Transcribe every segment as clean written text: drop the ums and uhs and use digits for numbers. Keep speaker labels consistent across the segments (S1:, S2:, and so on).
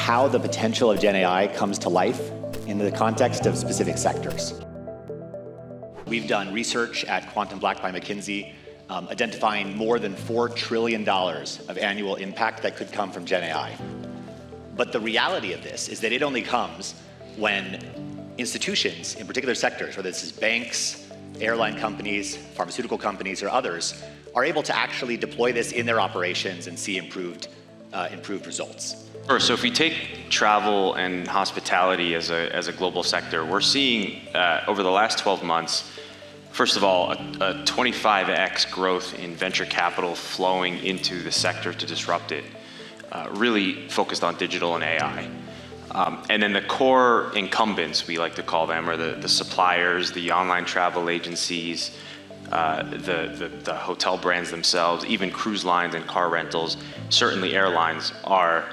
S1: how the potential of GenAI comes to life in the context of specific sectors. We've done research at Quantum Black by McKinsey, identifying more than $4 trillion of annual impact that could come from GenAI. But the reality of this is that it only comes when institutions in particular sectors, whether this is banks, airline companies, pharmaceutical companies, or others, are able to actually deploy this in their operations and see improved results.
S2: Sure. So if we take travel and hospitality as a global sector, we're seeing over the last 12 months, first of all, a 25x growth in venture capital flowing into the sector to disrupt it, really focused on digital and AI. And then the core incumbents, we like to call them, are the suppliers, the online travel agencies, the hotel brands themselves, even cruise lines and car rentals. Certainly airlines are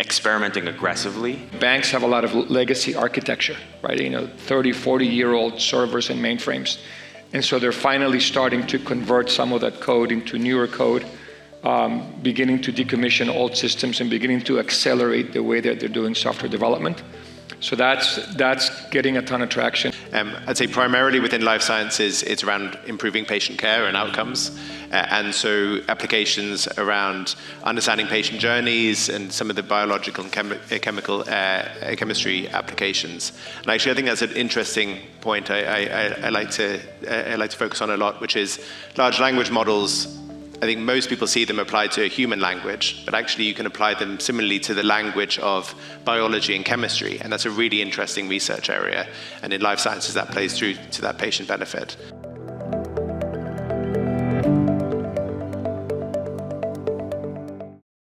S2: experimenting aggressively.
S3: Banks have a lot of legacy architecture, right? 30, 40-year-old servers and mainframes. And so they're finally starting to convert some of that code into newer code, beginning to decommission old systems and beginning to accelerate the way that they're doing software development. So that's getting a ton of traction.
S4: I'd say primarily within life sciences, it's around improving patient care and outcomes. And so applications around understanding patient journeys and some of the biological and chemistry applications. And actually, I think that's an interesting point I like to focus on a lot, which is large language models. I think most people see them applied to a human language, but actually you can apply them similarly to the language of biology and chemistry, and that's a really interesting research area. And in life sciences, that plays through to that patient benefit.